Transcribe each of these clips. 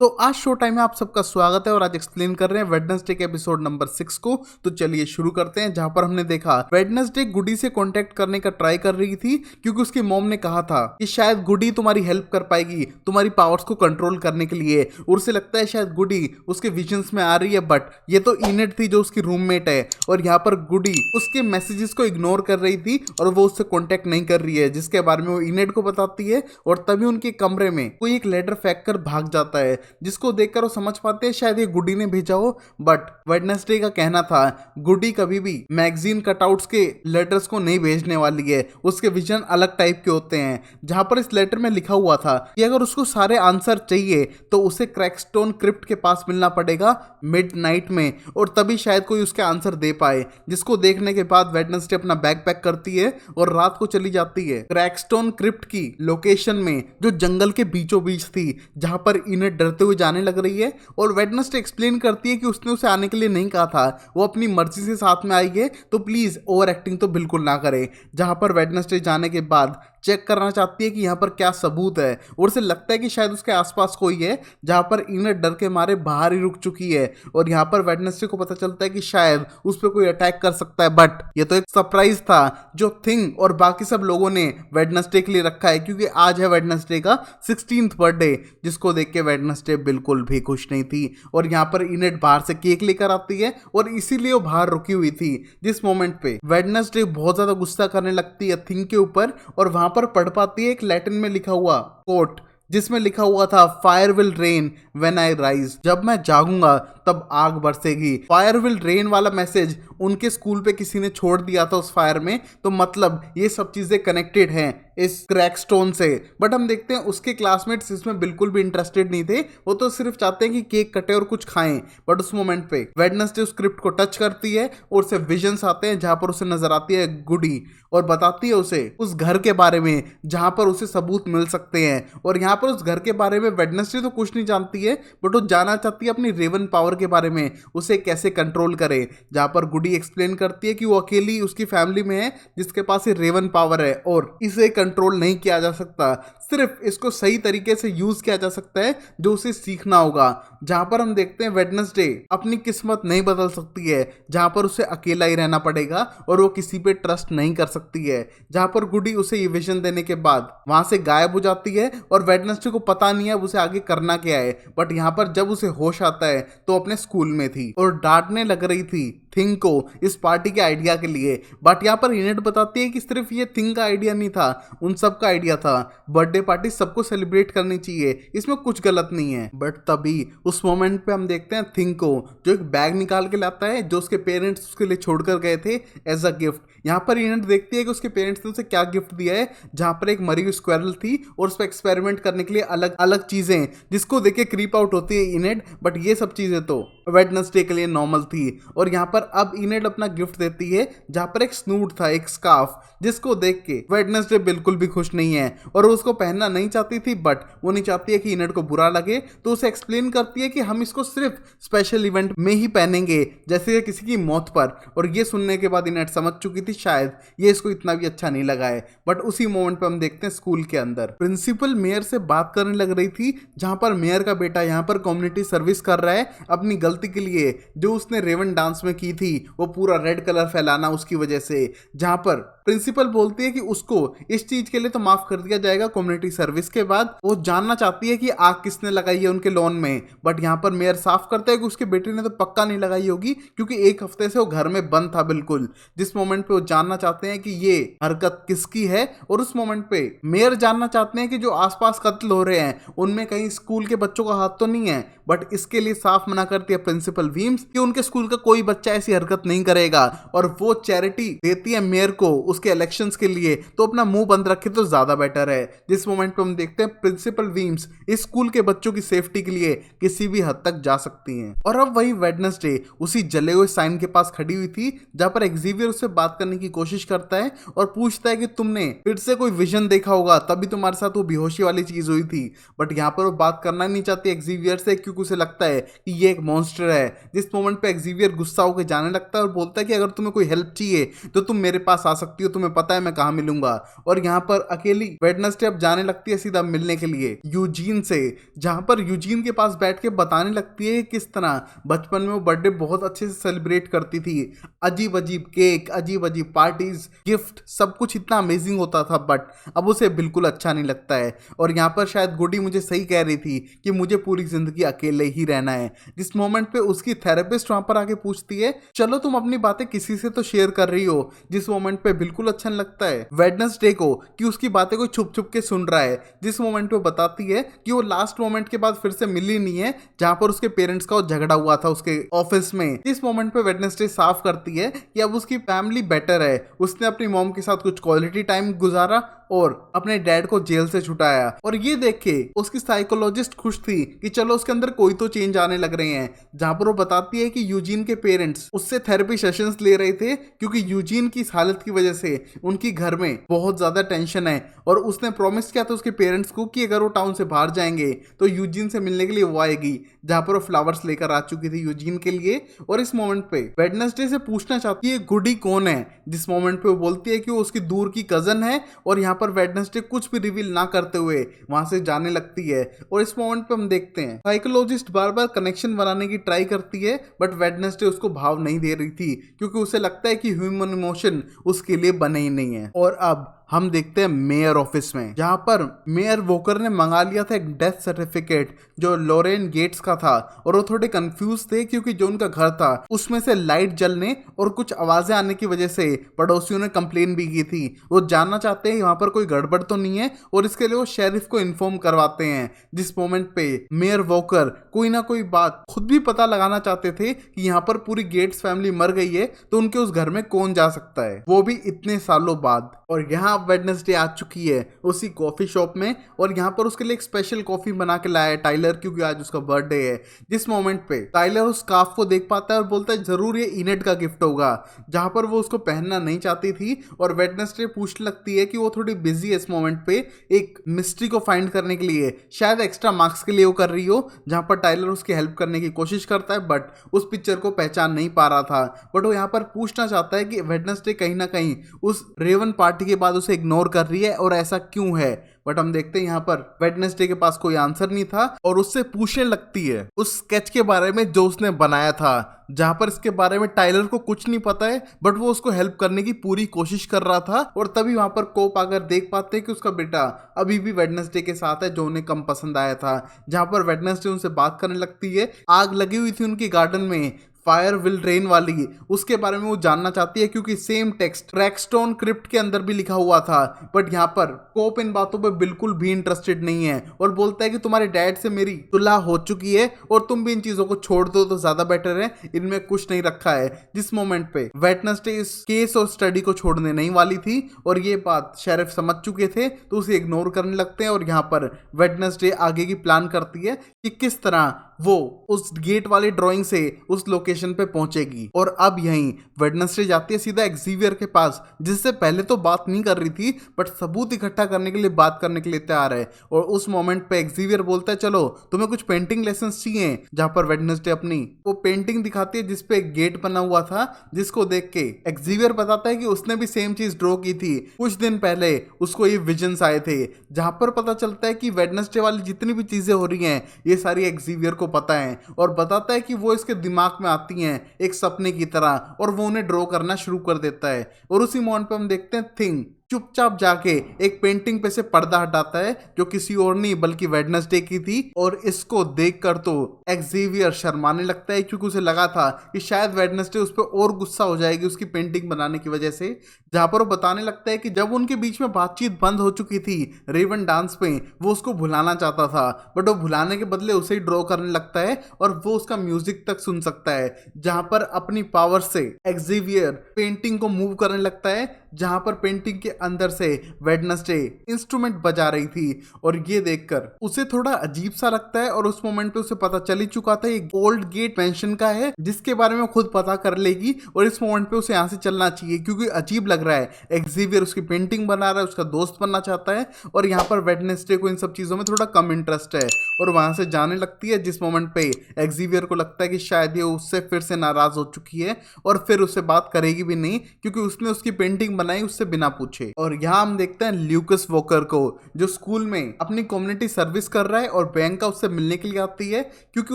तो आज show time में आप सबका स्वागत है और आज एक्सप्लेन कर रहे हैं वेडनेसडे के एपिसोड नंबर 6 को। तो चलिए शुरू करते हैं। जहां पर हमने देखा वेडनेसडे गुडी से कांटेक्ट करने का ट्राई कर रही थी क्योंकि उसकी मॉम ने कहा था कि शायद गुडी तुम्हारी हेल्प कर पाएगी तुम्हारी पावर्स को कंट्रोल करने के लिए, और उसे लगता है शायद गुडी उसके विजन्स में आ रही है। बट ये तो इनेट थी जो उसकी रूममेट है, और यहाँ पर गुडी उसके मैसेजेस को इग्नोर कर रही थी और वो उससे कांटेक्ट नहीं कर रही है, जिसके बारे में वो इनेट को बताती है। और तभी उनके कमरे में कोई एक लेटर फेंक कर भाग जाता है, जिसको देखकर वो समझ पाते हैं शायद ये गुडी ने भेजा हो। बट वेडनेसडे का कहना था गुडी कभी भी मैगजीन कटआउट्स के लेटर्स को नहीं भेजने वाली है, उसके विजन अलग टाइप के होते हैं। जहां पर इस लेटर में लिखा हुआ था कि अगर उसको सारे आंसर चाहिए तो उसे क्रैकस्टोन क्रिप्ट के पास मिलना पड़ेगा मिडनाइट में, और तभी शायद कोई उसके आंसर दे पाए। जिसको देखने के बाद वेडनेसडे अपना बैग पैक करती है और रात को चली जाती है क्रैकस्टोन क्रिप्ट की लोकेशन में, जो जंगल के बीचों बीच थी, जहां पर इन्हें डरते हुए जाने लग रही है। और वेडनेसडे एक्सप्लेन करती है कि उसने उसे आने के लिए नहीं कहा था, वो अपनी मर्जी से साथ में आई है, तो प्लीज ओवर एक्टिंग तो बिल्कुल ना करे। जहां पर वेडनेसडे जाने के बाद चेक करना चाहती है कि यहाँ पर क्या सबूत है, और उसे लगता है कि शायद उसके आसपास कोई है। जहाँ पर इन्हें डर के मारे बाहर ही रुक चुकी है, और यहाँ पर वेडनेसडे को पता चलता है कि शायद उस पर कोई अटैक कर सकता है। बट ये तो एक सरप्राइज था जो थिंग और बाकी सब लोगों ने वेडनेसडे के लिए रखा है, क्योंकि आज है वेडनेसडे का 16th बर्थडे, जिसको देख के वेडनेसडे बिल्कुल भी खुश नहीं थी। और यहाँ पर इनेट बाहर से केक लेकर आती है, और इसीलिए वो बाहर रुकी हुई थी। जिस मोमेंट पे वेडनेसडे बहुत ज्यादा गुस्सा करने लगती है थिंग के ऊपर, और वहां पर पढ़ पाती है एक लैटिन में लिखा हुआ कोट, जिसमें लिखा हुआ था fire will rain when I rise, जब मैं जागूंगा तब आग बरसेगी। फायर विल रेन वाला मैसेज उनके स्कूल पे किसी ने छोड़ दिया था उस फायर में, तो मतलब ये सब चीजें कनेक्टेड हैं इस क्रैकस्टोन से। बट हम देखते हैं उसके क्लासमेट्स इसमें बिल्कुल भी इंटरेस्टेड नहीं थे, वो तो सिर्फ चाहते हैं कि केक कटे और कुछ खाएं। बट उस मोमेंट पे वेडनेसडे उस स्क्रिप्ट को टच करती है और उसे विजन्स आते हैं, जहां पर उसे नजर आती है गुडी, और बताती है उसे उस घर के बारे में जहां पर उसे सबूत मिल सकते हैं। और यहाँ पर उस घर के बारे में वेडनेसडे तो कुछ नहीं जानती है, बट वो जानना चाहती है अपनी रेवन पावर के बारे में, उसे कैसे कंट्रोल करे। जहां पर गुडी एक्सप्लेन करती है कि वो अकेली उसकी फैमिली में है जिसके पास ये रेवन पावर है, और इसे कंट्रोल नहीं किया जा सकता, सिर्फ इसको सही तरीके से यूज किया जा सकता है, जो उसे सीखना होगा। जहां पर हम देखते हैं वेडनेसडे अपनी किस्मत नहीं बदल सकती है, जहां पर उसे अकेला ही रहना पड़ेगा और वो किसी पे ट्रस्ट नहीं कर सकती है। जहां पर गुडी उसे ये विजन देने के बाद वहां से गायब हो जाती है, और वेडनेसडे को पता नहीं है उसे आगे करना क्या है। बट यहाँ पर जब उसे होश आता है तो अपने स्कूल में थी और डांटने लग रही थी थिंग को इस पार्टी के आइडिया के लिए। बट यहाँ पर इनेट बताती है कि सिर्फ ये थिंग का आइडिया नहीं था, उन सब का आइडिया था। बर्थडे पार्टी सबको सेलिब्रेट करनी चाहिए, इसमें कुछ गलत नहीं है। बट तभी उस मोमेंट पे हम देखते हैं थिंग को, जो एक बैग निकाल के लाता है जो उसके पेरेंट्स उसके लिए छोड़कर गए थे एज अ गिफ्ट। यहाँ पर इनेट देखती है कि उसके पेरेंट्स ने उसे क्या गिफ्ट दिया है, जहां पर एक मरी हुई स्क्वायरल थी और उस पर एक्सपेरिमेंट करने के लिए अलग अलग चीजें, जिसको देख के क्रीप आउट होती है इनेट। बट ये सब चीजें तो वेडनेसडे के लिए नॉर्मल थी। और यहाँ पर अब इनेट अपना गिफ्ट देती है, जहां पर एक स्नूट था, एक स्कार्फ, जिसको देख के वेडनेसडे बिल्कुल भी खुश नहीं है, और वो उसको पहनना नहीं चाहती थी। बट वो नहीं चाहती है कि इनेट को बुरा लगे, तो उसे एक्सप्लेन करती है कि हम इसको सिर्फ स्पेशल इवेंट में ही पहनेंगे, जैसे किसी की मौत पर। और ये सुनने के बाद इनेट समझ चुकी थी शायद ये इसको इतना भी अच्छा नहीं लगा है। बट उसी मोमेंट पे हम देखते हैं स्कूल के अंदर प्रिंसिपल मेयर से बात करने लग रही थी, जहां पर मेयर का बेटा यहाँ पर कम्युनिटी सर्विस कर रहा है अपनी गलती के लिए, जो उसने रेवन डांस में की थी, वो पूरा रेड कलर फैलाना उसकी वजह से। जहां पर प्रिंसिपल बोलती है कि उसको इस चीज के लिए तो माफ कर दिया जाएगा कम्युनिटी सर्विस के बाद। वो जानना चाहती है कि आग किसने लगाई है उनके लॉन में। बट यहाँ पर मेयर साफ करता है कि उसके बेटे ने तो पक्का नहीं लगाई होगी, क्योंकि एक हफ्ते से वो घर में बंद था बिल्कुल। जिस मोमेंट पे वो जानना चाहते हैं कि ये हरकत किसकी है, और उस मोमेंट पे मेयर जानना चाहते हैं कि जो आसपास कत्ल हो रहे हैं उनमें कहीं स्कूल के बच्चों का हाथ तो नहीं है। बट इसके लिए साफ मना करती है प्रिंसिपल वीम्स कि उनके स्कूल का कोई बच्चा ऐसी हरकत नहीं करेगा, और वो चैरिटी देती है मेयर को उसके इलेक्शंस के लिए, तो अपना मुंह बंद रखे तो ज्यादा बेटर है। जिस मोमेंट पे हम देखते हैं प्रिंसिपल वीम्स इस स्कूल के बच्चों की सेफ्टी के लिए किसी भी हद तक जा सकती हैं। और अब वही वेडनेसडे उसी जले हुए साइन के पास खड़ी हुई थी, जहां पर एक्सेवियर उससे बात करने की कोशिश करता है और पूछता है कि तुमने फिर से कोई विजन देखा होगा, तभी तुम्हारे साथ वो बेहोशी वाली चीज हुई थी। बट यहाँ पर वो बात करना नहीं चाहती एक्सेवियर से, क्योंकि उसे लगता है कि ये एक मॉन्स्टर है। जिस मोमेंट पे एक्सेवियर गुस्सा होकर जाने लगता है और बोलता है कि अगर तुम्हें कोई हेल्प चाहिए तो तुम मेरे पास आ सकती बोलती है तुम्हें पता है मैं कहाँ मिलूंगा, और यहाँ पर अकेली वेडनेसडे अब जाने लगती है सीधा मिलने के लिए यूजीन से, जहाँ पर यूजीन के पास बैठ के बताने लगती है किस तरह बचपन में वो बर्थडे बहुत अच्छे से सेलिब्रेट करती थी, अजीब अजीब केक, अजीब अजीब पार्टीज, गिफ्ट, सब कुछ इतना अमेजिंग होता था, बट अब उसे बिल्कुल अच्छा नहीं लगता है। और यहाँ पर शायद गुडी मुझे सही कह रही थी कि मुझे पूरी जिंदगी अकेले ही रहना है। जिस मोमेंट पे उसकी थेरेपिस्ट वहां पर आके पूछती है चलो तुम अपनी बातें किसी से तो शेयर कर रही हो, जिस मोमेंट पे बिल्कुल अच्छा नहीं लगता है वेडनेसडे को कि उसकी बातें कोई छुप छुप के सुन रहा है। जिस मोमेंट पे बताती है कि वो लास्ट मोमेंट के बाद फिर से मिली नहीं है जहां पर उसके पेरेंट्स का झगड़ा हुआ था उसके ऑफिस में। इस मोमेंट पे वेडनेसडे साफ करती है कि अब उसकी फैमिली बेटर है, उसने अपनी मॉम के साथ कुछ क्वालिटी टाइम गुजारा और अपने डैड को जेल से छुटाया। और ये देख के उसकी साइकोलॉजिस्ट खुश थी कि चलो उसके अंदर कोई तो चेंज आने लग रहे हैं, जहां पर वो बताती है कि यूजीन के पेरेंट्स उससे थेरेपी सेशंस ले रहे थे क्योंकि यूजीन की इस हालत की वजह से उनकी घर में बहुत ज्यादा टेंशन है, और उसने प्रॉमिस किया था उसके पेरेंट्स को कि अगर वो टाउन से बाहर जाएंगे तो यूजीन से मिलने के लिए वो आएगी, जहां पर वो फ्लावर्स लेकर आ चुकी थी यूजीन के लिए। और इस मोमेंट पे वेडनेसडे से पूछना चाहती है गुडी कौन है, जिस मोमेंट पे वो बोलती है कि वो उसकी दूर की कजन है, और यहाँ पर वेडनेसडे कुछ भी रिवील ना करते हुए वहां से जाने लगती है। और इस मोमेंट पे हम देखते हैं साइकोलॉजिस्ट बार बार कनेक्शन बनाने की ट्राई करती है, बट वेडनेसडे उसको भाव नहीं दे रही थी क्योंकि उसे लगता है कि ह्यूमन इमोशन उसके लिए बने ही नहीं है। और अब हम देखते हैं मेयर ऑफिस में, जहां पर मेयर वोकर ने मंगा लिया था एक डेथ सर्टिफिकेट जो लॉरेन गेट्स का था, और वो थोड़े कंफ्यूज थे क्योंकि जो उनका घर था उसमें से लाइट जलने और कुछ आवाजें आने की वजह से पड़ोसियों ने कंप्लेन भी की थी। वो जानना चाहते हैं वहां पर कोई गड़बड़ तो नहीं है, और इसके लिए वो शेरिफ को इन्फॉर्म करवाते हैं। जिस मोमेंट पे मेयर वोकर कोई ना कोई बात खुद भी पता लगाना चाहते थे कि यहाँ पर पूरी गेट्स फैमिली मर गई है तो उनके उस घर में कौन जा सकता है, वो भी इतने सालों बाद। और यहाँ वेडनेसडे आ चुकी है उसी कॉफी शॉप में, और यहाँ पर उसके लिए एक स्पेशल कॉफी बना के लाया है टाइलर क्योंकि आज उसका बर्थडे है। जिस मोमेंट पे टाइलर उस स्कार्फ को देख पाता है और बोलता है जरूर ये इनेट का गिफ्ट होगा, जहां पर वो उसको पहनना नहीं चाहती थी। और वेडनेसडे पूछने लगती है कि वो थोड़ी बिजी है इस मोमेंट पे एक मिस्ट्री को फाइंड करने के लिए, शायद एक्स्ट्रा मार्क्स के लिए वो कर रही हो, जहां पर टाइलर उसकी हेल्प करने की कोशिश करता है बट उस पिक्चर को पहचान नहीं पा रहा था। बट वो यहाँ पर पूछना चाहता है कि वेडनेसडे कहीं ना कहीं उस रेवन पार्टी के बाद उसे इग्नोर कर रही है और ऐसा क्यों है। बट हम देखते हैं यहाँ पर वेडनेसडे के पास कोई आंसर नहीं था और उससे पूछने लगती है उस स्केच के बारे में जो उसने बनाया था, जहां पर इसके बारे में टाइलर को कुछ नहीं पता है बट वो उसको हेल्प करने की पूरी कोशिश कर रहा था। और तभी वहां पर कोप आकर देख पाते हैं कि उसका बेटा अभी भी वेडनेसडे के साथ है जो उन्हें कम पसंद आया था। जहां पर वेडनेसडे उनसे बात करने लगती है, आग लगी हुई थी उनकी गार्डन में फायर विल रेन वाली, उसके बारे में वो जानना चाहती है क्योंकि सेम टेक्स्ट ट्रैकस्टोन क्रिप्ट के अंदर भी लिखा हुआ था। बट यहाँ पर कोप इन बातों पे बिल्कुल भी इंटरेस्टेड नहीं है और बोलता है कि तुम्हारे डैड से मेरी सुलह हो चुकी है और तुम भी इन चीजों को छोड़ दो तो ज्यादा बेटर है, इनमें कुछ नहीं रखा है। जिस मोमेंट पे वेडनेसडे इस केस और स्टडी को छोड़ने नहीं वाली थी और ये बात शेरिफ समझ चुके थे तो उसे इग्नोर करने लगते हैं। और यहाँ पर वेडनेसडे आगे की प्लान करती है कि किस तरह वो उस गेट वाली ड्राइंग से उस लोकेशन पे पहुंचेगी। और अब यहीं वेडनेसडे जाती है सीधा एक्सेवियर के पास, जिससे पहले तो बात नहीं कर रही थी बट सबूत इकट्ठा करने के लिए बात करने के लिए तैयार है। और उस मोमेंट पे एक्सेवियर बोलता है चलो तुम्हें कुछ पेंटिंग लेसन चाहिए, जहां पर वेडनेसडे अपनी वो पेंटिंग दिखाती है जिसपे एक गेट बना हुआ था, जिसको देख के एक्सेवियर बताता है कि उसने भी सेम चीज ड्रॉ की थी कुछ दिन पहले, उसको ये विजन्स आए थे। जहां पर पता चलता है कि वेडनेसडे वाली जितनी भी चीजें हो रही हैं ये सारी एक्सेवियर को पता है और बताता है कि वो इसके दिमाग में आती हैं एक सपने की तरह और वो उन्हें ड्रॉ करना शुरू कर देता है। और उसी मोमेंट पे हम देखते हैं थिंग चुपचाप जाके एक पेंटिंग पे से पर्दा हटाता है जो किसी और नहीं बल्कि वेडनेसडे की थी। और इसको देखकर तो एक्सेवियर शर्माने लगता है क्योंकि उसे लगा था कि शायद वेडनेसडे उस पर और गुस्सा हो जाएगी उसकी पेंटिंग बनाने की वजह से। जहां पर वो बताने लगता है कि जब उनके बीच में बातचीत बंद हो चुकी थी रेवन डांस पे, वो उसको भुलाना चाहता था बट वो भुलाने के बदले उसे ही ड्रॉ करने लगता है और वो उसका म्यूजिक तक सुन सकता है। जहां पर अपनी पावर से एक्सेवियर पेंटिंग को मूव करने लगता है, जहां पर पेंटिंग के अंदर से वेडनेसडे इंस्ट्रूमेंट बजा रही थी। और ये देखकर उसे थोड़ा अजीब सा लगता है और उस मोमेंट पे उसे पता चल ही चुका था ये ओल्ड गेट मेंशन का है जिसके बारे में खुद पता कर लेगी। और इस मोमेंट पे उसे यहाँ से चलना चाहिए क्योंकि अजीब लग रहा है, एक्सेवियर उसकी पेंटिंग बना रहा है, उसका दोस्त बनना चाहता है और यहाँ पर वेडनेसडे को इन सब चीजों में थोड़ा कम इंटरेस्ट है और वहां से जाने लगती है। जिस मोमेंट पे एक्सेवियर को लगता है कि शायद ये उससे फिर से नाराज हो चुकी है और फिर उससे बात करेगी भी नहीं क्योंकि उसने उसकी पेंटिंग बनाई उससे बिना पूछे। और यहाँ हम देखते हैं ल्यूकस वॉकर को, जो स्कूल में अपनी कम्युनिटी सर्विस कर रहा है और बियांका उससे मिलने के लिए आती है क्योंकि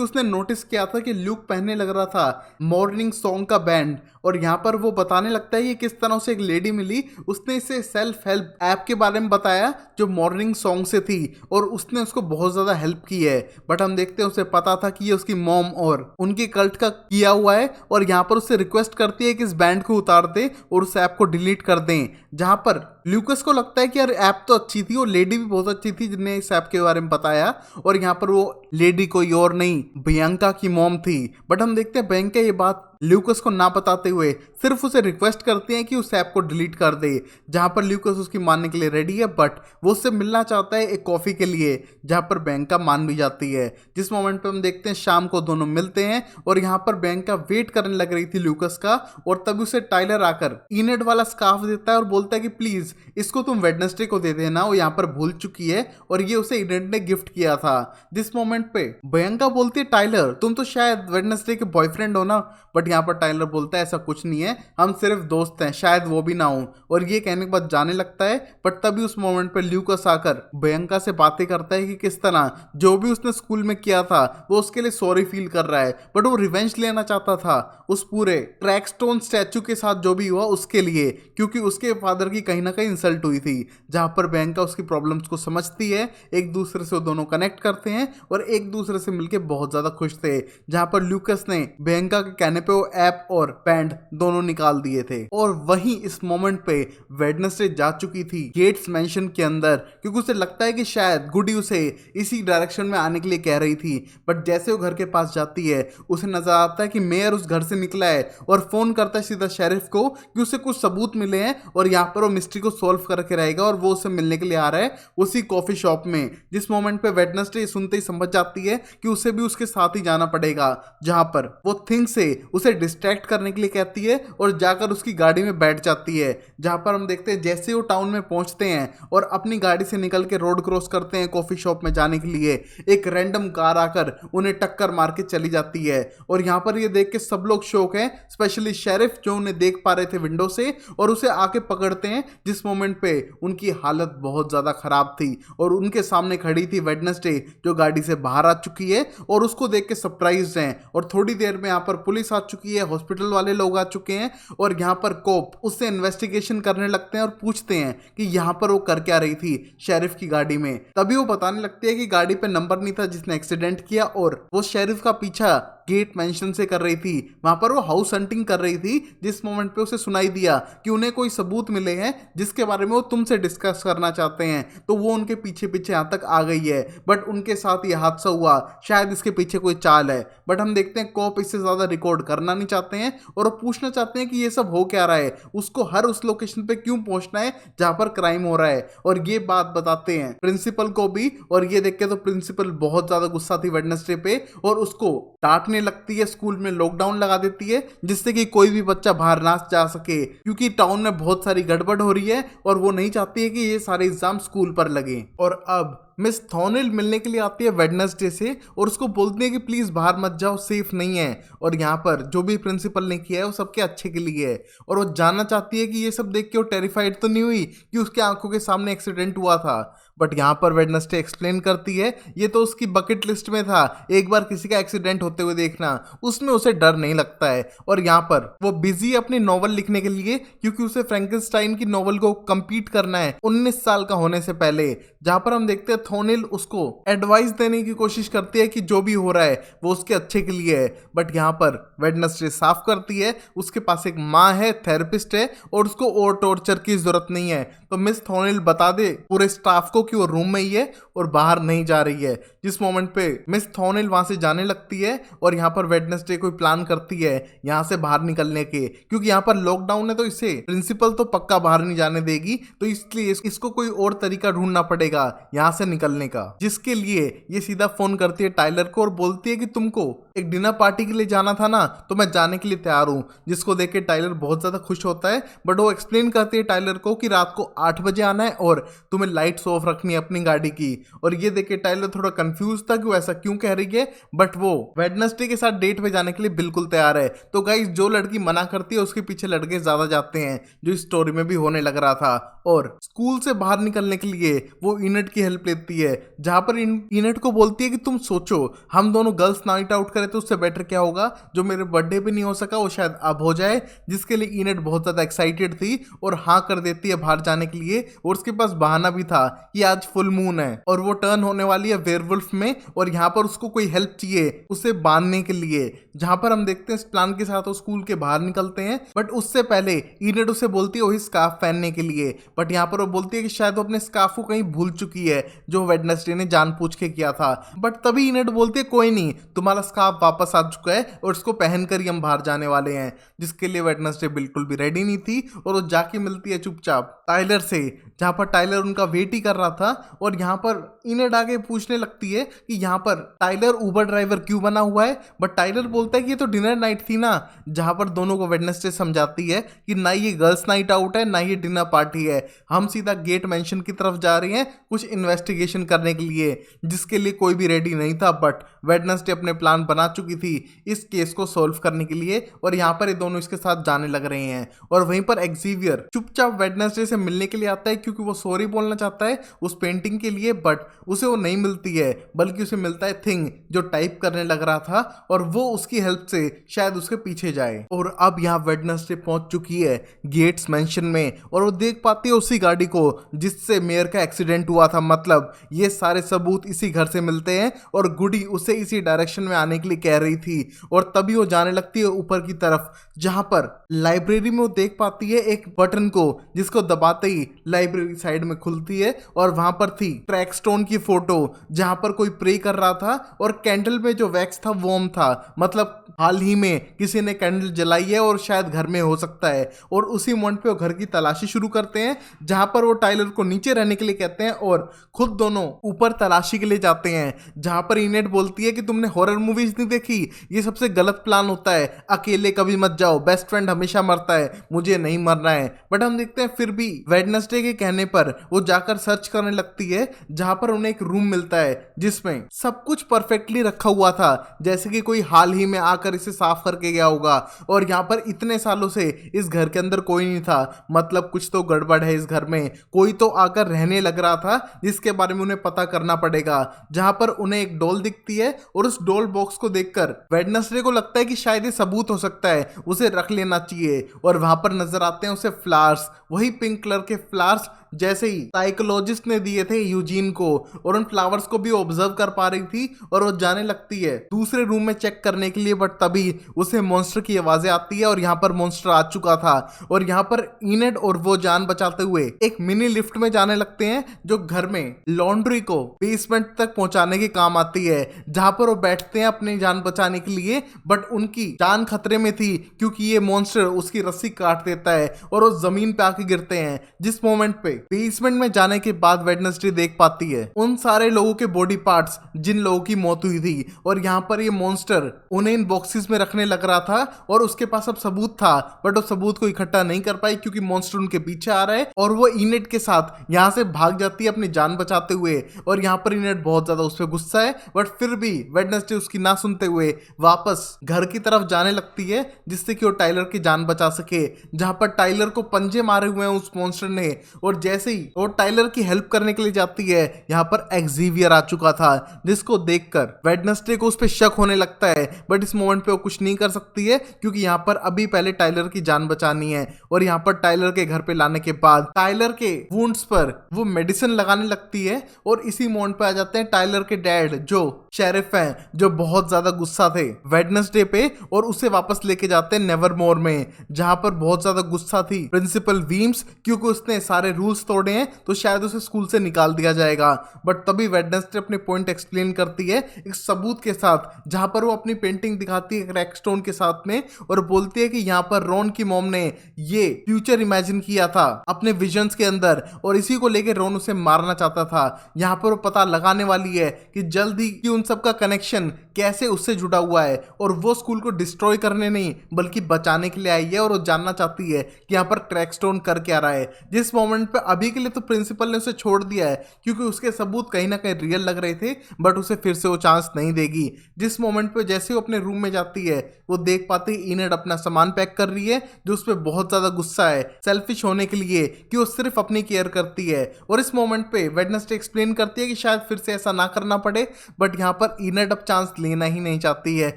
उसने नोटिस किया था कि ल्यूक पहनने लग रहा था मॉर्निंग सॉन्ग का बैंड। और यहाँ पर वो बताने लगता है कि किस तरह से एक लेडी मिली, उसने इसे सेल्फ हेल्प ऐप के बारे में बताया जो मॉर्निंग सॉन्ग से थी और उसने उसको बहुत ज्यादा हेल्प की है। बट हम देखते हैं उसे पता था कि ये उसकी मॉम और उनके कल्ट का किया हुआ है और यहाँ पर उससे रिक्वेस्ट करती है कि इस बैंड को उतार दे और उस ऐप को डिलीट कर दें। जहां पर ल्यूकस को लगता है कि यार ऐप तो अच्छी थी और लेडी भी बहुत अच्छी थी जिन्हें इस ऐप के बारे में बताया, और यहाँ पर वो लेडी कोई और नहीं बियांका की मॉम थी। बट हम देखते हैं बियांका ये बात ल्यूकस को ना बताते हुए सिर्फ उसे रिक्वेस्ट करते हैं कि उस ऐप को डिलीट कर दे, जहां पर ल्यूकस उसकी मानने के लिए रेडी है। बट वो उससे मिलना चाहता है एक कॉफी के लिए, जहां पर बियांका मान भी जाती है। जिस मोमेंट पे हम देखते हैं शाम को दोनों मिलते हैं और यहाँ पर बियांका वेट करने लग रही थी ल्यूकस का, और तभी उसे टाइलर आकर इनेट वाला स्कार्फ देता है और बोलता है कि प्लीज इसको तुम वेडनेसडे को दे देना, वो यहाँ पर भूल चुकी है और ये उसे इनेट ने गिफ्ट किया था। जिस मोमेंट पे बियांका बोलती है टाइलर तुम तो शायद वेडनेसडे के बॉयफ्रेंड हो ना, बट यहाँ पर टाइलर बोलता है ऐसा कुछ नहीं है, हम सिर्फ दोस्त हैं, शायद वो भी ना हो। और ये कहने के बाद जाने लगता है। बट तभी उस मोमेंट पे ल्यूकस आकर बियांका से बातें करता है कि किस तरह जो भी उसने स्कूल में किया था वो उसके लिए सॉरी फील कर रहा है, बट वो रिवेंज लेना चाहता था उस पूरे ट्रैकस्टोन स्टैचू के साथ जो भी हुआ उसके लिए, क्योंकि उसके फादर की कहीं ना कहीं इंसल्ट हुई थी। जहां पर बियांका उसकी प्रॉब्लम्स को समझती है, एक दूसरे से वो दोनों कनेक्ट करते हैं और एक दूसरे से मिलके बहुत ज्यादा खुश थे। जहां पर ल्यूकस ने बियांका के कहने पे वो ऐप और बैंड दोनों निकाल दिए थे। और वहीं इस मोमेंट पे वेडनेसडे जा चुकी थी गेट्स मैंशन के अंदर, क्योंकि उसे लगता है कि शायद गुडी उसे इसी डायरेक्शन में आने के लिए कह रही थी। बट जैसे वो घर के पास जाती है उसे नजर आता है कि मेयर उस घर से निकला है और फोन करता है सीधा शेरिफ को कि उसे कुछ सबूत मिले हैं और यहाँ पर वो मिस्ट्री को सॉल्व करके रहेगा और वो उसे मिलने के लिए आ रहा है उसी कॉफी शॉप में। जिस मोमेंट पे वेडनेसडे सुनते ही समझ जाती है कि उसे भी उसके साथ ही जाना पड़ेगा, जहां पर वो थिंग से उसे डिस्ट्रैक्ट करने के लिए कहती है और जाकर उसकी गाड़ी में बैठ जाती है। जहां पर हम देखते हैं जैसे वो टाउन में पहुंचते हैं और अपनी गाड़ी से निकल के रोड क्रॉस करते हैं कॉफी शॉप में जाने के लिए, एक रैंडम कार आकर उन्हें टक्कर मार के चली जाती है। और यहाँ पर ये देख के सब लोग शॉक हैं, स्पेशली शेरिफ जो उन्हें देख पा रहे थे विंडो से, और उसे आके पकड़ते हैं। जिस मोमेंट पे उनकी हालत बहुत ज्यादा खराब थी और उनके सामने खड़ी थी वेडनेसडे जो गाड़ी से बाहर आ चुकी है और उसको देख के सरप्राइज हैं। और थोड़ी देर में यहाँ पर पुलिस आ चुकी है, हॉस्पिटल वाले लोग आ चुके हैं और यहाँ पर कोप उससे इन्वेस्टिगेशन करने लगते हैं और पूछते हैं कि यहाँ पर वो कर क्या रही थी शेरिफ की गाड़ी में। तभी वो बताने लगती है कि गाड़ी पे नंबर नहीं था जिसने एक्सीडेंट किया और वो शेरिफ का पीछा गेट मेंशन से कर रही थी। वहां पर वो हाउस हंटिंग कर रही थी। जिस मोमेंट पे उसे सुनाई दिया कि उन्हें कोई सबूत मिले हैं जिसके बारे में वो तुमसे डिस्कस करना चाहते हैं, तो वो उनके पीछे पीछे यहां तक आ गई है। बट उनके साथ ये हादसा हुआ, शायद इसके पीछे कोई चाल है। बट हम देखते हैं कॉप इससे ज्यादा रिकॉर्ड करना नहीं चाहते हैं और वो पूछना चाहते हैं कि ये सब हो क्या रहा है, उसको हर उस लोकेशन पे क्यों पहुंचना है जहां पर क्राइम हो रहा है। और ये बात बताते हैं प्रिंसिपल को भी, और ये देख के तो प्रिंसिपल बहुत ज्यादा गुस्सा थी वेडनेसडे पे और उसको डांटने लगती है, स्कूल में लॉकडाउन लगा देती है जिससे कि कोई भी बच्चा बाहर ना जा सके, क्योंकि टाउन में बहुत सारी गड़बड़ हो रही है और वो नहीं चाहती है कि ये सारे एग्जाम स्कूल पर लगे। और अब मिस थॉर्नेल मिलने के लिए आती है वेडनेसडे से और उसको बोलती है कि प्लीज बाहर मत जाओ, सेफ नहीं है। और यहाँ पर जो भी प्रिंसिपल ने किया है वो सबके अच्छे के लिए है और वो जानना चाहती है कि ये सब देख के वो टेरिफाइड तो नहीं हुई कि उसके आंखों के सामने एक्सीडेंट हुआ था। बट यहाँ पर वेडनेसडे एक्सप्लेन करती है ये तो उसकी बकेट लिस्ट में था, एक बार किसी का एक्सीडेंट होते हुए देखना, उसमें उसे डर नहीं लगता है। और यहाँ पर वो बिजी अपनी नॉवल लिखने के लिए, क्योंकि उसे फ्रैंकेनस्टाइन की नॉवल को कंप्लीट करना है 19 साल का होने से पहले। जहां पर हम देखते हैं थॉर्नेल उसको एडवाइस देने की कोशिश करती है कि जो भी हो रहा है वो उसके अच्छे के लिए है। बट यहाँ पर वेडनेसडे साफ करती है उसके पास एक माँ है, थेरेपिस्ट है और उसको और टॉर्चर की जरूरत नहीं है। तो मिस थॉर्नेल बता दे पूरे स्टाफ को कि वो रूम में ही है और बाहर नहीं जा रही है। जिस मोमेंट पे मिस थॉर्नेल वहां से जाने लगती है और यहाँ पर वेडनेसडे कोई प्लान करती है यहाँ से बाहर निकलने के, क्योंकि यहाँ पर लॉकडाउन है तो इसे प्रिंसिपल तो पक्का बाहर नहीं जाने देगी, तो इसलिए इसको कोई और तरीका ढूंढना पड़ेगा यहाँ से निकलने का। जिसके लिए ये सीधा फोन करती है टाइलर को और बोलती है कि तुमको एक डिनर पार्टी के लिए जाना था ना, तो मैं जाने के लिए तैयार हूँ। जिसको देख के टाइलर बहुत ज्यादा खुश होता है, बट वो एक्सप्लेन करती है टाइलर को कि रात को 8 बजे आना है और तुम्हें लाइट्स ऑफ रखनी है अपनी गाड़ी की। और ये देख के टाइलर थोड़ा कंफ्यूज था कि वो ऐसा क्यों कह रही है, बट वो वेडनेसडे के साथ डेट पे जाने के लिए बिल्कुल तैयार है। तो गाइस जो लड़की मना करती है उसके पीछे लड़के ज्यादा जाते हैं, जो इस स्टोरी में भी होने लग रहा था। और स्कूल से बाहर निकलने के लिए वो इनेट की हेल्प लेती है, जहां पर इनेट को बोलती है कि तुम सोचो हम दोनों गर्ल्स नाइट आउट करें तो उससे बेटर क्या होगा, जो मेरे बर्थडे पे नहीं हो सका वो शायद अब हो जाए। जिसके लिए इनेट बहुत ज्यादा एक्साइटेड थी और हाँ कर देती है बाहर जाने के लिए। और उसके पास बहाना भी था कि आज फुल मून है और वो टर्न होने वाली है वेयरवुल्फ में, और यहाँ पर उसको कोई हेल्प चाहिए उसे बांधने के लिए। जहां पर हम देखते हैं इस प्लान के साथ वो स्कूल के बाहर निकलते हैं, बट उससे पहले इनेट उसे बोलती है वही स्कार्फ पहनने के लिए। बट यहाँ पर वो बोलती है कि शायद वो अपने स्कार्फ को कहीं भूल चुकी है, जो वेडनेसडे ने जानबूझ के किया था। बट तभी इनेट बोलती है कोई नहीं, तुम्हारा स्कार्फ वापस आ चुका है और इसको पहनकर ही हम बाहर जाने वाले हैं। जिसके लिए वेडनेसडे बिल्कुल भी रेडी नहीं थी और वो जाके मिलती है चुपचाप टाइलर से, जहां पर टाइलर उनका वेट ही कर रहा था। और यहाँ पर इनेट आगे पूछने लगती है कि यहाँ पर टाइलर उबर ड्राइवर क्यों बना हुआ है। बट टाइलर बोलता है कि ये तो डिनर नाइट थी ना, जहां पर दोनों को वेडनेसडे समझाती है कि ना ये गर्ल्स नाइट आउट है ना ये डिनर पार्टी है, हम सीधा गेट मेंशन की तरफ जा रहे हैं कुछ इन्वेस्टिगेशन करने के लिए। जिसके लिए कोई भी रेडी नहीं था, बट वेडनेसडे अपने प्लान बना चुकी थी इस केस को सॉल्व करने के लिए। और यहाँ पर ये दोनों इसके साथ जाने लग रहे हैं। और वहीं पर एक्सेवियर चुपचाप वेडनेसडे से मिलने के लिए आता है, क्योंकि वो सॉरी बोलना चाहता है उस पेंटिंग के लिए। बट उसे वो नहीं मिलती है, बल्कि उसे मिलता है थिंग जो टाइप करने लग रहा था, और वो उसकी हेल्प से शायद उसके पीछे जाए। और अब यहाँ वेडनेसडे पहुंच चुकी है गेट्स मेंशन में, और वो देख पाती है उसी गाड़ी को जिससे मेयर का एक्सीडेंट हुआ था। मतलब ये सारे सबूत इसी घर से मिलते हैं और गुडी उसे इसी डायरेक्शन में आने के लिए कह रही थी। और तभी वो जाने लगती है ऊपर की तरफ, जहां पर लाइब्रेरी में वो देख पाती है एक बटन को, जिसको दबाते ही लाइब्रेरी साइड में खुलती है। और वहां पर थी क्रैकस्टोन की फोटो, जहां पर कोई प्रे कर रहा था और कैंडल में जो वैक्स था वॉर्म था। मतलब हाल ही में किसी ने कैंडल जलाई है और शायद घर में हो सकता है। और उसी मोमेंट पे वो घर की तलाशी शुरू करते हैं, जहां पर वो टाइलर को नीचे रहने के लिए कहते हैं और खुद दोनों ऊपर तलाशी के लिए जाते हैं। जहां पर इनेट बोलती है कि तुमने हॉरर मूवीज नहीं देखी, ये सबसे गलत प्लान होता है, अकेले कभी मत जाओ, बेस्ट फ्रेंड हमेशा मरता है, मुझे नहीं मरना है। बट हम देखते हैं फिर भी वेडनेसडे के कहने पर वो जाकर सर्च करने लगती है, जहां पर उन्हें एक रूम मिलता है जिसमें सब कुछ परफेक्टली रखा हुआ था, जैसे कि कोई हाल ही में आकर इसे साफ करके गया होगा। और यहाँ पर इतने सालों से इस घर के अंदर कोई नहीं था, मतलब कुछ तो गड़बड़ है इस घर में, कोई तो आकर रहने लग रहा था, जिसके बारे में उन्हें पता करना पड़ेगा। जहां पर उन्हें एक डॉल दिखती है और उस डॉल बॉक्स को देखकर वेडनेसडे को लगता है कि शायद ये सबूत हो सकता है, उसे रख लेना चाहिए। और वहां पर नजर आते हैं उसे फ्लावर्स, वही पिंक कलर के फ्लावर्स जैसे ही साइकोलॉजिस्ट ने दिए थे यूजीन को। और उन फ्लावर्स को भी ऑब्जर्व कर पा रही थी और वो जाने लगती है दूसरे रूम में चेक करने के लिए। बट तभी उसे मॉन्स्टर की आवाजें आती है और यहाँ पर मॉन्स्टर आ चुका था। और यहाँ पर इनेट और वो जान बचाते हुए एक मिनी लिफ्ट में जाने लगते हैं, जो घर में लॉन्ड्री को बेसमेंट तक पहुंचाने के काम आती है। जहां पर वो बैठते हैं अपनी जान बचाने के लिए, बट उनकी जान खतरे में थी, क्योंकि ये मॉन्स्टर उसकी रस्सी काट देता है और वो जमीन पे आके गिरते हैं। जिस मोमेंट पे बेसमेंट में जाने के बाद वेडनेसडे देख पाती है उन सारे लोगों के बॉडी पार्ट्स जिन लोगों की मौत हुई थी। और यहाँ पर ये मॉन्स्टर उन्हें इन बॉक्सेस में रखने लग रहा था और उसके पास अब सबूत था, बट वो सबूत को इकट्ठा नहीं कर पाई क्योंकि मॉन्स्टर उनके पीछे आ रहा है। और वो इनेट के साथ यहाँ से भाग जाती है अपनी जान बचाते हुए। और यहाँ पर इनेट बहुत ज्यादा उस पर गुस्सा है, बट फिर भी वेडनेसडे उसकी ना सुनते हुए वापस घर की तरफ जाने लगती है, जिससे कि वो टाइलर की जान बचा सके। जहां पर टाइलर को पंजे मारे हुए हैं उस मॉन्स्टर ने। और जैसे ही वो टाइलर की हेल्प करने के लिए जाती है, यहाँ पर एक्सेवियर आ चुका था, जिसको देखकर वेडनेसडे को उस पर शक होने लगता है। बट इस मोमेंट पे वो कुछ नहीं कर सकती है, क्योंकि यहाँ पर अभी पहले टाइलर की जान बचानी है। और यहाँ पर टाइलर के घर पे लाने के बाद टाइलर के वुंड्स पर वो मेडिसिन लगाने लगती है। और इसी मोमेंट पे आ जाते हैं टाइलर के डैड, जो शेरिफ हैं, जो बहुत ज्यादा गुस्सा थे वेडनेसडे पे, और उसे वापस लेके जाते हैं नेवरमोर में, जहां पर बहुत ज्यादा गुस्सा थी प्रिंसिपल वीम्स, क्योंकि उसने सारे रूल्स तोड़े हैं, तो शायद उसे स्कूल से निकाल दिया जाएगा। बट तभी वेडनेसडे अपने पॉइंट एक्सप्लेन करती है एक सबूत के साथ, जहां पर वो अपनी पेंटिंग दिखाती है क्रैकस्टोन के साथ में, और बोलती है कि यहाँ पर रॉन की मॉम ने ये फ्यूचर इमेजिन किया था अपने विजन्स के अंदर, और इसी को लेकर रॉन उसे मारना चाहता था। यहाँ पर वो पता लगाने वाली है कि जल्द ही उन सबका कनेक्शन कैसे उससे जुड़ा हुआ है, और वो स्कूल को डिस्ट्रॉय करने नहीं बल्कि बचाने के लिए आई है। और वो जानना चाहती है कि यहाँ पर क्रैकस्टोन कर क्या रहा है। जिस मोमेंट पे अभी के लिए तो प्रिंसिपल ने उसे छोड़ दिया है क्योंकि उसके सबूत कहीं ना कहीं रियल लग रहे थे, बट उसे फिर से वो चांस नहीं देगी। जिस मोमेंट पे जैसे वो अपने रूम में जाती है वो देख पाती है इनेड अपना सामान पैक कर रही है, जो उस पर बहुत ज्यादा गुस्सा है सेल्फिश होने के लिए कि वो सिर्फ अपनी केयर करती है। और इस मोमेंट पे वेडनेसडे एक्सप्लेन करती है कि शायद फिर से ऐसा ना करना पड़े, बट यहाँ पर इनेड अब चांस लेना ही नहीं चाहती है,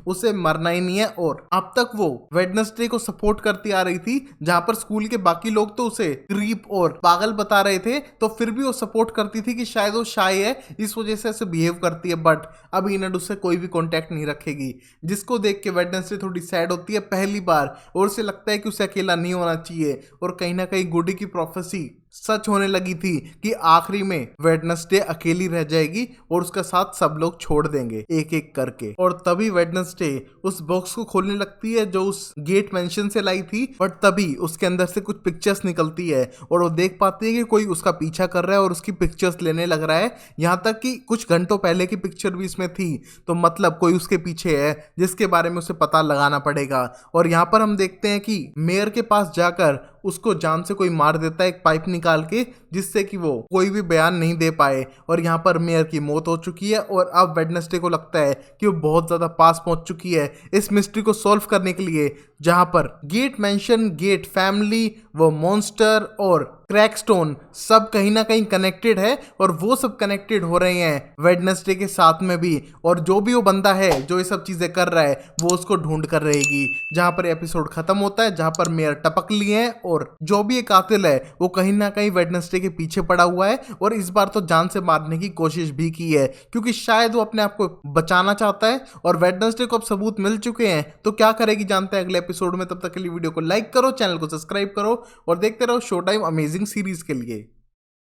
उसे मरना ही नहीं है। और अब तक वो वेडनेसडे को सपोर्ट करती आ रही थी, जहां पर स्कूल के बाकी लोग तो उसे क्रीप और पागल बता रहे थे, तो फिर भी वो सपोर्ट करती थी कि शायद वो शाय है इस वजह से ऐसे बिहेव करती है। बट अब इनेड उससे कोई भी कांटेक्ट नहीं रखेगी, जिसको देख के वेडनेसडे थोड़ी सैड होती है पहली बार, और उसे लगता है कि उसे अकेला नहीं होना चाहिए। और कहीं ना कहीं गुडी की प्रोफेसी सच होने लगी थी कि आखिरी में वेडनेसडे अकेली रह जाएगी और उसका साथ सब लोग छोड़ देंगे एक एक करके। और तभी वेडनेसडे उस बॉक्स को खोलने लगती है जो उस गेट मेंशन से लाई थी, बट तभी उसके अंदर से कुछ पिक्चर्स निकलती है और वो देख पाती है कि कोई उसका पीछा कर रहा है और उसकी पिक्चर्स लेने लग रहा है। यहाँ तक कि कुछ घंटों पहले की पिक्चर भी इसमें थी, तो मतलब कोई उसके पीछे है जिसके बारे में उसे पता लगाना पड़ेगा। और यहाँ पर हम देखते हैं कि मेयर के पास जाकर उसको जान से कोई मार देता है एक पाइप निकाल के, जिससे कि वो कोई भी बयान नहीं दे पाए। और यहाँ पर मेयर की मौत हो चुकी है और अब वेडनेसडे को लगता है कि वो बहुत ज्यादा पास पहुंच चुकी है इस मिस्ट्री को सॉल्व करने के लिए, जहां पर गेट मेंशन, गेट फैमिली, वो मॉन्स्टर और क्रैकस्टोन सब कहीं ना कहीं कनेक्टेड है। और वो सब कनेक्टेड हो रहे हैं वेडनेसडे के साथ में भी। और जो भी वो बंदा है जो ये सब चीजें कर रहा है वो उसको ढूंढ कर रहेगी। जहां पर एपिसोड खत्म होता है, जहां पर मेयर टपक लिए हैं और जो भी ये कातिल है वो कहीं ना कहीं वेडनेसडे के पीछे पड़ा हुआ है, और इस बार तो जान से मारने की कोशिश भी की है क्योंकि शायद वो अपने आप को बचाना चाहता है। और वेडनेसडे को अब सबूत मिल चुके हैं, तो क्या करेगी जानते हैं अगले एपिसोड में। तब तक के लिए वीडियो को लाइक करो, चैनल को सब्सक्राइब करो और देखते रहो शो टाइम अमेजिंग सीरीज के लिए।